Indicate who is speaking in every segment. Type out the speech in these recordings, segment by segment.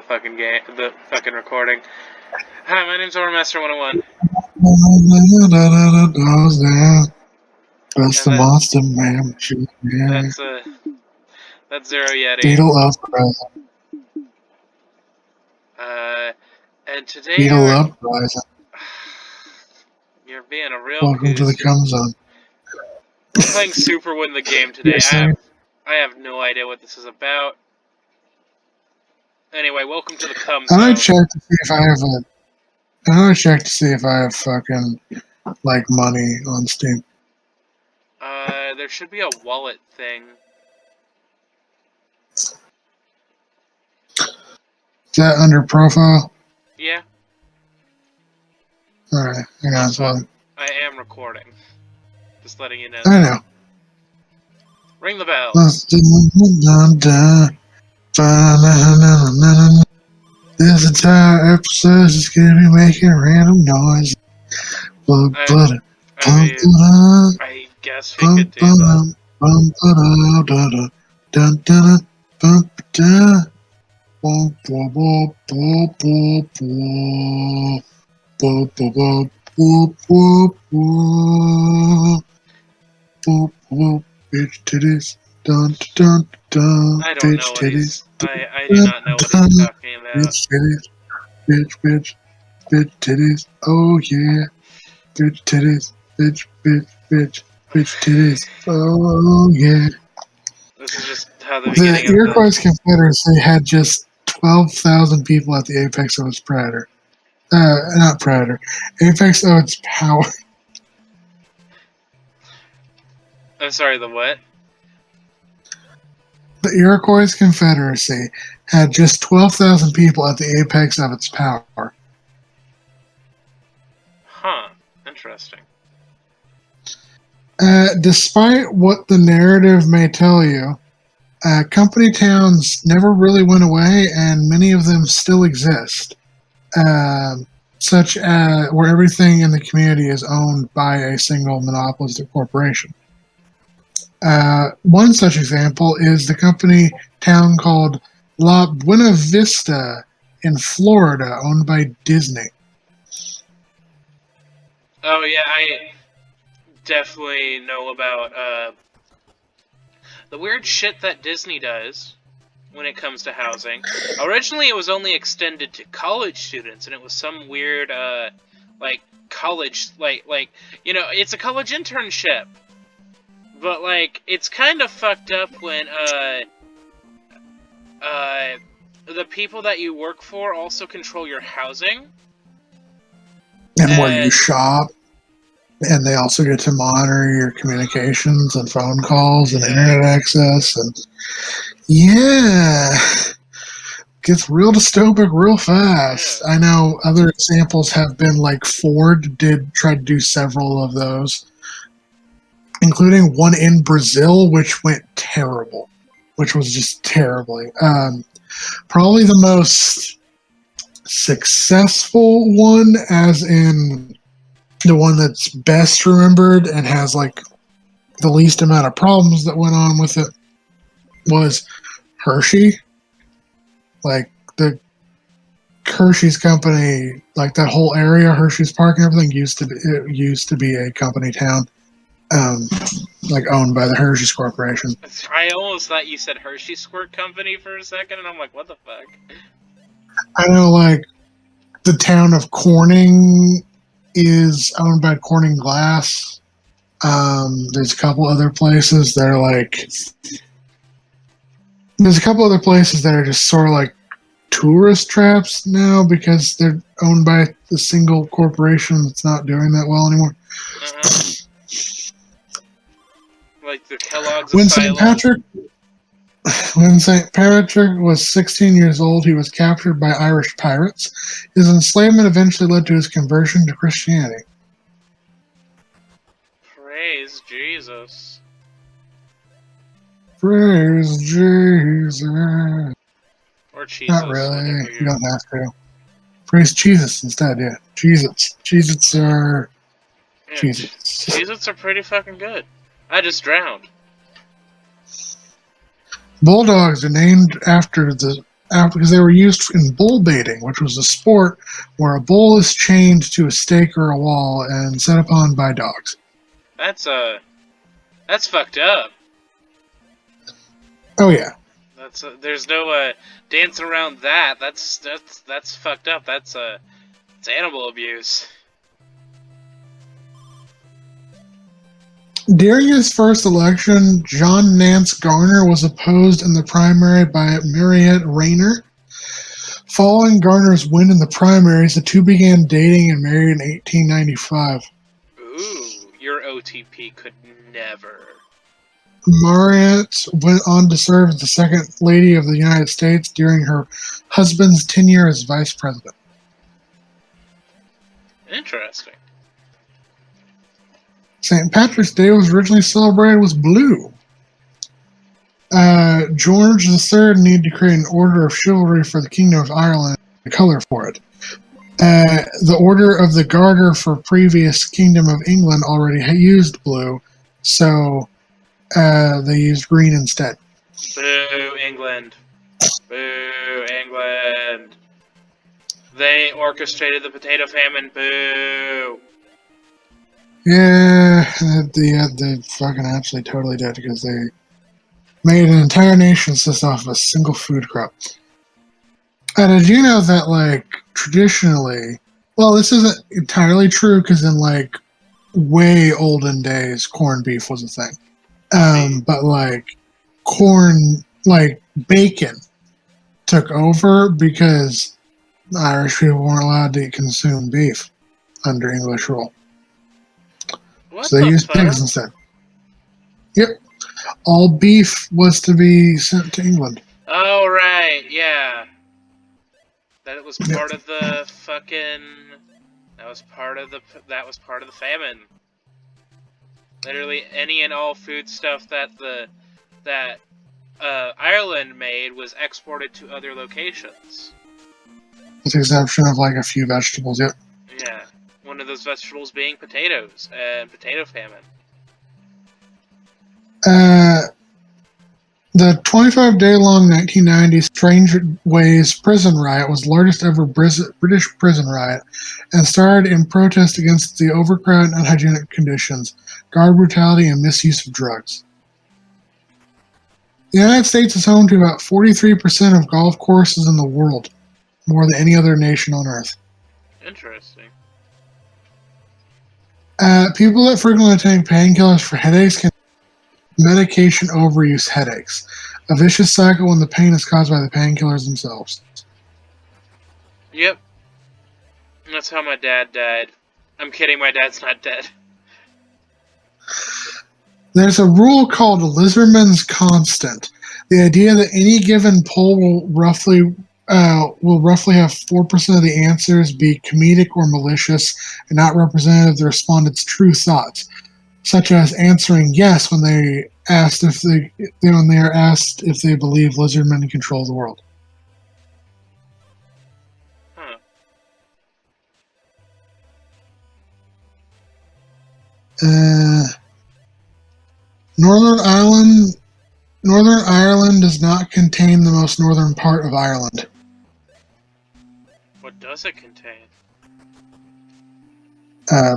Speaker 1: fucking game, the fucking recording. Hi, my name's Overmaster 101.
Speaker 2: That's the monster man.
Speaker 1: That's Zero Yeti.
Speaker 2: Beetle up present.
Speaker 1: And today
Speaker 2: Beetle up present.
Speaker 1: you're being a real
Speaker 2: Welcome to the cum zone.
Speaker 1: We're playing Super Win the Game today.
Speaker 2: Yes,
Speaker 1: I have no idea what this is about. Anyway, welcome to the cum
Speaker 2: zone. I'm gonna check to see if I have fucking like money on Steam.
Speaker 1: There should be a wallet thing.
Speaker 2: Is that under profile?
Speaker 1: Yeah.
Speaker 2: Alright, hang on. So
Speaker 1: I am recording. Just letting you know.
Speaker 2: I know.
Speaker 1: Ring the bell.
Speaker 2: This entire episode is gonna be making random noise.
Speaker 1: I guess we could do that.
Speaker 2: Bitch titties, dun dun dun.
Speaker 1: I don't know what he's. I do not know what he's talking about.
Speaker 2: Bitch titties, bitch titties. Oh yeah, bitch titties, bitch titties. Oh yeah.
Speaker 1: This is just how the beginning
Speaker 2: The Iroquois Confederacy had just 12,000 people at the apex of its predator. Not predator. Apex of its power.
Speaker 1: I'm sorry, the what?
Speaker 2: The Iroquois Confederacy had just 12,000 people at the apex of its power.
Speaker 1: Huh. Interesting.
Speaker 2: Despite what the narrative may tell you, company towns never really went away, and many of them still exist. Such as where everything in the community is owned by a single monopolistic corporation. One such example is the company town called La Buena Vista in Florida, owned by Disney.
Speaker 1: Oh yeah, I definitely know about the weird shit that Disney does when it comes to housing. Originally, it was only extended to college students, and it was some weird like college like you know, it's a college internship. But, like, it's kind of fucked up when, the people that you work for also control your housing.
Speaker 2: And where you shop. And they also get to monitor your communications and phone calls and internet access. And, yeah. Gets real dystopic real fast. Yeah. I know other examples have been, like, Ford tried to do several of those. Including one in Brazil, which went terrible, which was just terribly. Probably the most successful one, as in the one that's best remembered and has like the least amount of problems that went on with it, was Hershey. Like the Hershey's company, like that whole area, Hershey's Park and everything used to be a company town. Like owned by the Hershey's Corporation.
Speaker 1: I almost thought you said Hershey Squirt Company for a second, and I'm like, what the fuck?
Speaker 2: I know, like, the town of Corning is owned by Corning Glass. There's a couple other places that are like... There's a couple other places that are just sort of like tourist traps now because they're owned by a single corporation that's not doing that well anymore.
Speaker 1: Uh-huh. Like the Kellogg's
Speaker 2: When St. Patrick was 16 years old, he was captured by Irish pirates. His enslavement eventually led to his conversion to Christianity.
Speaker 1: Praise Jesus.
Speaker 2: Praise Jesus.
Speaker 1: Or Jesus.
Speaker 2: Not really. You don't have to. Praise Jesus instead, yeah. Jesus. Jesus are...
Speaker 1: Yeah,
Speaker 2: Jesus.
Speaker 1: Jesus are pretty fucking good. I just drowned.
Speaker 2: Bulldogs are named after the because they were used in bull baiting, which was a sport where a bull is chained to a stake or a wall and set upon by dogs.
Speaker 1: That's fucked up.
Speaker 2: Oh yeah.
Speaker 1: There's no dancing around that. That's fucked up. It's animal abuse.
Speaker 2: During his first election, John Nance Garner was opposed in the primary by Mariette Rayner. Following Garner's win in the primaries, the two began dating and married in 1895.
Speaker 1: Ooh, your OTP could never.
Speaker 2: Mariette went on to serve as the second lady of the United States during her husband's tenure as vice president.
Speaker 1: Interesting.
Speaker 2: St. Patrick's Day was originally celebrated with blue. George III needed to create an order of chivalry for the Kingdom of Ireland, the color for it. The Order of the Garter for previous Kingdom of England already used blue, so they used green instead.
Speaker 1: Boo, England. Boo, England. They orchestrated the potato famine. Boo.
Speaker 2: Yeah, they fucking absolutely totally did, because they made an entire nation consist off of a single food crop. Did you know that, like, traditionally, well, this isn't entirely true, because in, like, way olden days, corned beef was a thing. But, like, bacon took over because Irish people weren't allowed to consume beef under English rule.
Speaker 1: What
Speaker 2: So they used pigs instead. Yep. All beef was to be sent to England.
Speaker 1: Oh, right, yeah. That was part of the fucking... That was part of the famine. Literally any and all food stuff that Ireland made was exported to other locations.
Speaker 2: With the exception of, like, a few vegetables, yep.
Speaker 1: Yeah. One of those vegetables being potatoes and potato famine.
Speaker 2: The 25-day-long 1990 Strange Ways prison riot was the largest ever British prison riot, and started in protest against the overcrowded and unhygienic conditions, guard brutality, and misuse of drugs. The United States is home to about 43% of golf courses in the world, more than any other nation on Earth.
Speaker 1: Interesting.
Speaker 2: People that frequently take painkillers for headaches can medication overuse headaches, a vicious cycle when the pain is caused by the painkillers themselves.
Speaker 1: Yep. That's how my dad died. I'm kidding, my dad's not dead.
Speaker 2: There's a rule called Lizerman's constant. The idea that any given poll will roughly have 4% of the answers be comedic or malicious and not representative of the respondents' true thoughts, such as answering yes when they are asked if they believe lizardmen control the world.
Speaker 1: Huh.
Speaker 2: Northern Ireland does not contain the most northern part of Ireland.
Speaker 1: What does it contain?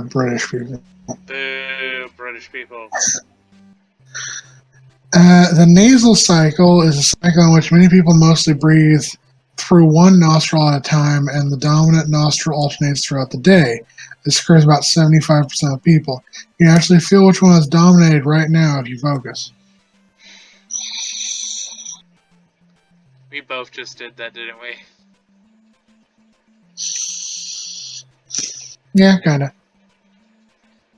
Speaker 2: British people.
Speaker 1: Boo, British people.
Speaker 2: The nasal cycle is a cycle in which many people mostly breathe through one nostril at a time, and the dominant nostril alternates throughout the day. This occurs about 75% of people. You can actually feel which one is dominated right now if you focus.
Speaker 1: We both just did that, didn't we?
Speaker 2: Yeah, kinda.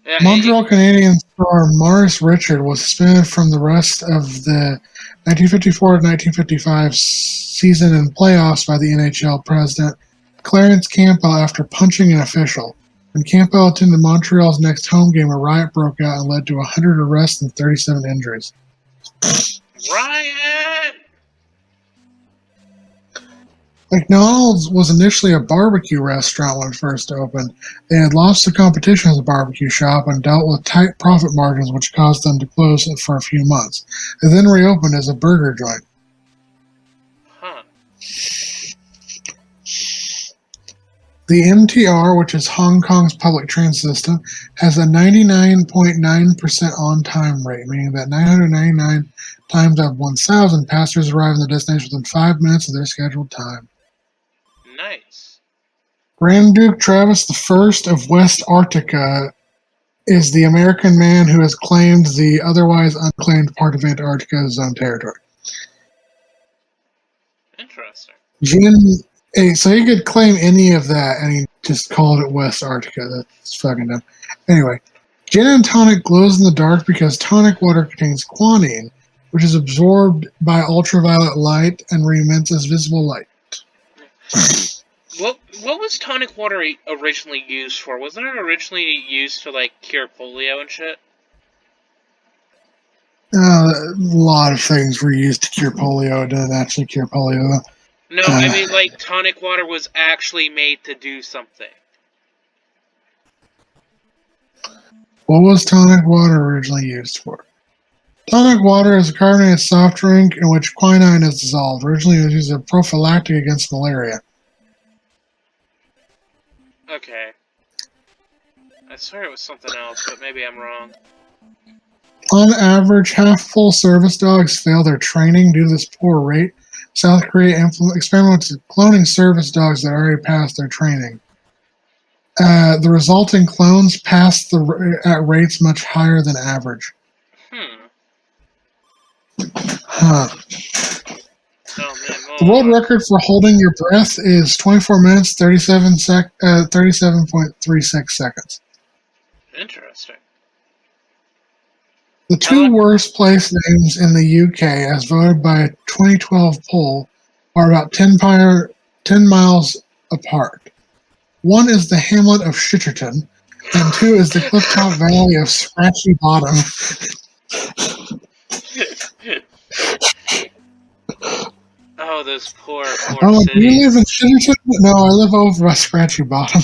Speaker 1: Yeah,
Speaker 2: Montreal Canadiens star Maurice Richard was suspended from the rest of the 1954-1955 season and playoffs by the NHL president Clarence Campbell after punching an official. When Campbell attended Montreal's next home game, a riot broke out and led to 100 arrests and 37 injuries.
Speaker 1: Riot!
Speaker 2: McDonald's was initially a barbecue restaurant when it first opened. They had lost the competition as a barbecue shop and dealt with tight profit margins, which caused them to close for a few months. They then reopened as a burger joint.
Speaker 1: Huh.
Speaker 2: The MTR, which is Hong Kong's public transit system, has a 99.9% on-time rate, meaning that 999 times out of 1,000 passengers arrive in the destination within 5 minutes of their scheduled time.
Speaker 1: Nice.
Speaker 2: Grand Duke Travis I of West Arctica is the American man who has claimed the otherwise unclaimed part of Antarctica as his own territory.
Speaker 1: Interesting.
Speaker 2: So he could claim any of that, and he just called it West Arctica. That's fucking dumb. Anyway, gin and tonic glows in the dark because tonic water contains quinine, which is absorbed by ultraviolet light and re-emits as visible light.
Speaker 1: What was tonic water originally used for? Wasn't it originally used to, like, cure polio and shit?
Speaker 2: A lot of things were used to cure polio. It didn't actually cure polio.
Speaker 1: No, I mean, like, tonic water was actually made to do something.
Speaker 2: What was tonic water originally used for? Tonic water is a carbonated soft drink in which quinine is dissolved. Originally, it was used as a prophylactic against malaria.
Speaker 1: Okay. I swear it was something else, but maybe I'm wrong.
Speaker 2: On average, half-full service dogs fail their training due to this poor rate. South Korea experimented with cloning service dogs that already passed their training. The resulting clones passed at rates much higher than average. Huh.
Speaker 1: Oh, man,
Speaker 2: The world record for holding your breath is 24 minutes, 37.36 seconds.
Speaker 1: Interesting.
Speaker 2: The two worst place names in the UK, as voted by a 2012 poll, are about 10 miles apart. One is the hamlet of Shitterton, and two is the clifftop valley of Scratchy Bottom.
Speaker 1: Oh, those poor
Speaker 2: cities. Do you live in Shitterton? No, I live over by Scratchy Bottom.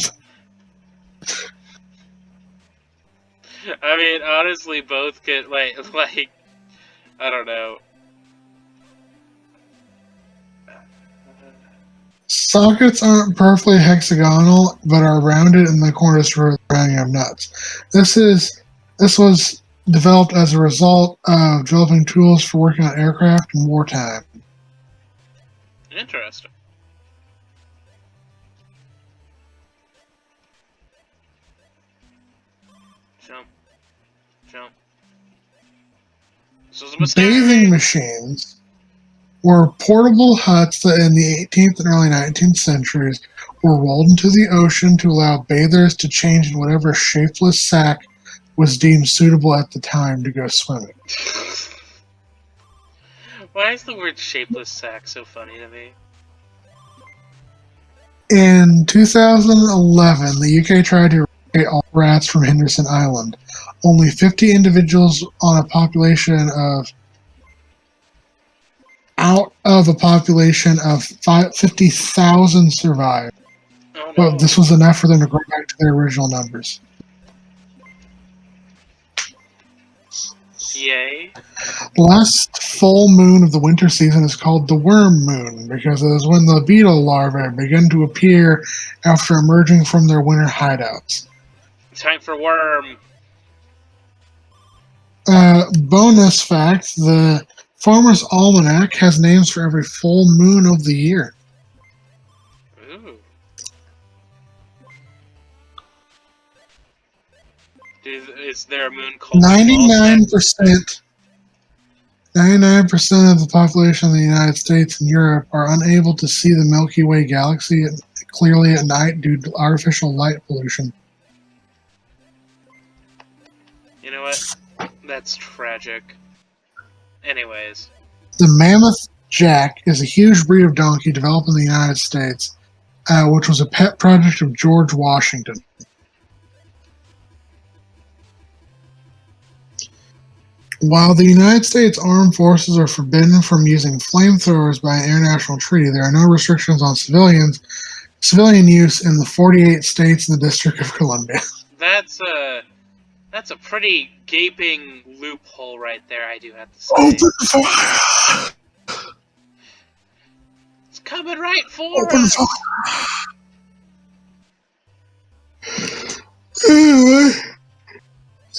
Speaker 1: I mean, honestly, both get, like, I don't know.
Speaker 2: Sockets aren't perfectly hexagonal, but are rounded in the corners for the rounding of nuts. This was developed as a result of developing tools for working on aircraft in wartime.
Speaker 1: Interesting. Jump. This was a mistake.
Speaker 2: Bathing machines were portable huts that in the 18th and early 19th centuries were rolled into the ocean to allow bathers to change in whatever shapeless sack was deemed suitable at the time to go swimming.
Speaker 1: Why is the word shapeless sack so funny to me?
Speaker 2: In 2011, the UK tried to eradicate all rats from Henderson Island. Only 50 individuals on a population of out of a population of 50,000 survived.
Speaker 1: Oh, no.
Speaker 2: But this was enough for them to go back to their original numbers.
Speaker 1: Yay.
Speaker 2: The last full moon of the winter season is called the worm moon because it is when the beetle larvae begin to appear after emerging from their winter hideouts.
Speaker 1: Time for worm.
Speaker 2: Bonus fact, the Farmer's Almanac has names for every full moon of the year.
Speaker 1: Ooh. Is there a moon called
Speaker 2: 99% of the population of the United States and Europe are unable to see the Milky Way galaxy clearly at night due to artificial light pollution.
Speaker 1: You know what? That's tragic. Anyways.
Speaker 2: The Mammoth Jack is a huge breed of donkey developed in the United States, which was a pet project of George Washington. While the United States Armed Forces are forbidden from using flamethrowers by an international treaty, there are no restrictions on civilian use in the 48 states and the District of Columbia.
Speaker 1: That's a pretty gaping loophole right there, I do have to say.
Speaker 2: Open fire!
Speaker 1: coming right for
Speaker 2: Open
Speaker 1: us.
Speaker 2: Anyway,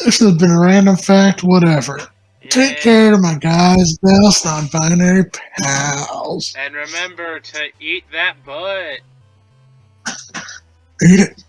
Speaker 2: this has been a random fact, whatever. Take care of my guys, gals, non-binary pals.
Speaker 1: And remember to eat that butt.
Speaker 2: Eat it.